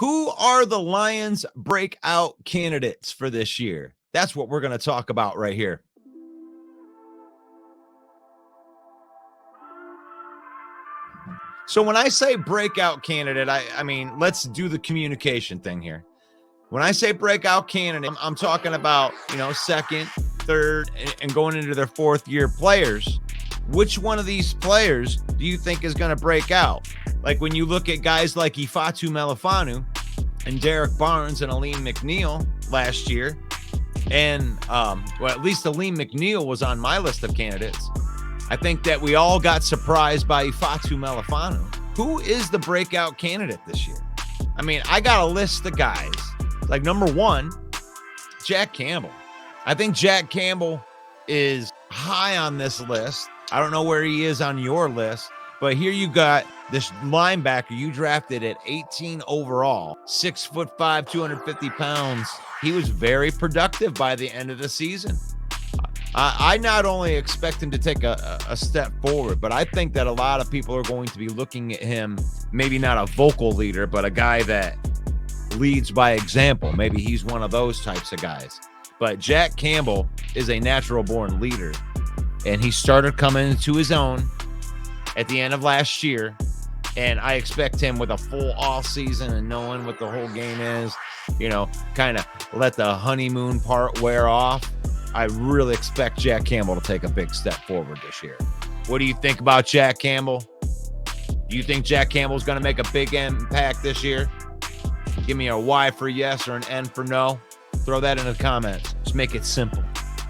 Who are the Lions breakout candidates for this year? That's what we're going to talk about right here. So when I say breakout candidate, I mean, let's do the communication thing here. When I say breakout candidate, I'm talking about, second, third, and going into their fourth year players. Which one of these players do you think is going to break out? Like when you look at guys like Ifeatu Melifonwu and Derek Barnes and Aleem McNeil last year, and at least Aleem McNeil was on my list of candidates. I think that we all got surprised by Ifeatu Melifonwu. Who is the breakout candidate this year? I mean, I got a list of guys. Like number one, Jack Campbell. I think Jack Campbell is high on this list. I don't know where he is on your list, but here you got this linebacker you drafted at 18 overall, 6'5", 250 pounds. He was very productive by the end of the season. I not only expect him to take a step forward, but I think that a lot of people are going to be looking at him, maybe not a vocal leader, but a guy that leads by example. Maybe he's one of those types of guys. But Jack Campbell is a natural-born leader, and he started coming into his own at the end of last year, and I expect him with a full off season and knowing what the whole game is, kind of let the honeymoon part wear off. I really expect Jack Campbell to take a big step forward this year. What do you think about Jack Campbell? Do you think Jack Campbell's going to make a big impact this year? Give me a Y for yes or an N for no. Throw that in the comments. Just make it simple.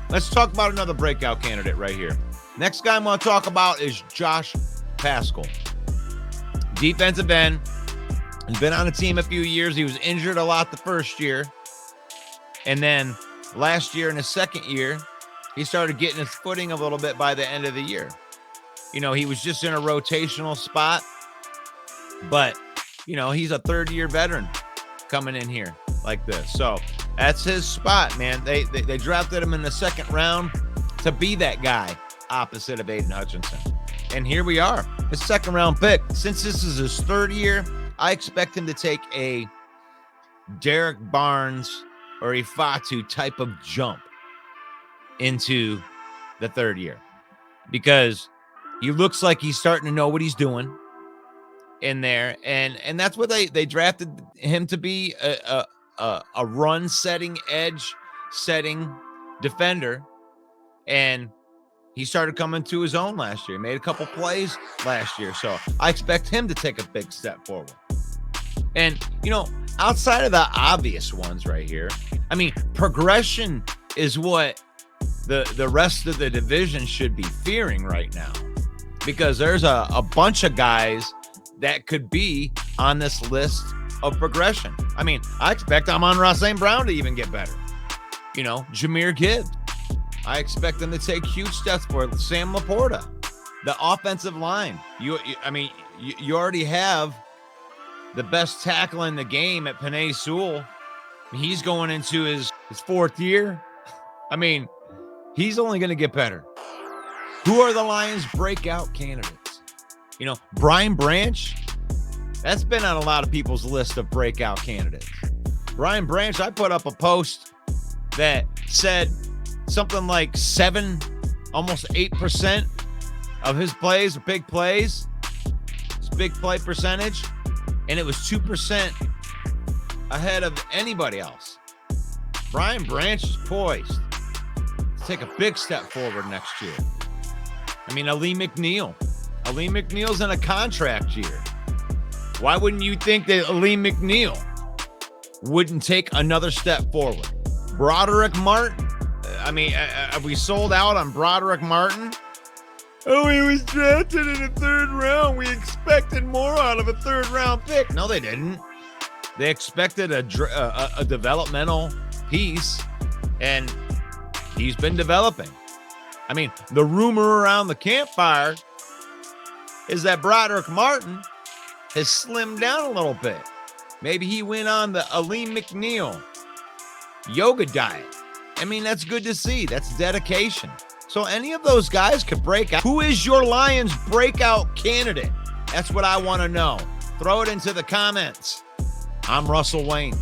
Let's talk about another breakout candidate right here. Next guy I'm going to talk about is Josh Paschal. Defensive end. He's been on the team a few years. He was injured a lot the first year. And then last year in his second year, he started getting his footing a little bit by the end of the year. He was just in a rotational spot. But, he's a third-year veteran coming in here like this. So that's his spot, man. They drafted him in the second round to be that guy opposite of Aiden Hutchinson. And here we are, his second round pick. Since this is his third year, I expect him to take a Derek Barnes or Ifeatu type of jump into the third year, because he looks like he's starting to know what he's doing in there. And that's what they drafted him to be, a run setting, edge setting defender. And he started coming to his own last year. He made a couple plays last year. So I expect him to take a big step forward. And, outside of the obvious ones right here, I mean, progression is what the rest of the division should be fearing right now, because there's a bunch of guys that could be on this list of progression. I mean, I expect Amon-Ra St. Brown to even get better. Jahmyr Gibbs. I expect them to take huge steps forward. Sam Laporta, the offensive line. You already have the best tackle in the game at Penei Sewell. He's going into his fourth year. I mean, he's only going to get better. Who are the Lions' breakout candidates? Brian Branch. That's been on a lot of people's list of breakout candidates. Brian Branch, I put up a post that said something like 7, almost 8% of his plays are big plays. His big play percentage. And it was 2% ahead of anybody else. Brian Branch is poised to take a big step forward next year. I mean, Aleem McNeil. Aleem McNeil's in a contract year. Why wouldn't you think that Aleem McNeil wouldn't take another step forward? Broderick Martin. I mean, have we sold out on Broderick Martin? Oh, he was drafted in the third round. We expected more out of a third round pick. No, they didn't. They expected a developmental piece, and he's been developing. I mean, the rumor around the campfire is that Broderick Martin has slimmed down a little bit. Maybe he went on the Aleem McNeil yoga diet. I mean, that's good to see. That's dedication. So any of those guys could break out. Who is your Lions breakout candidate? That's what I want to know. Throw it into the comments. I'm Russell Wayne.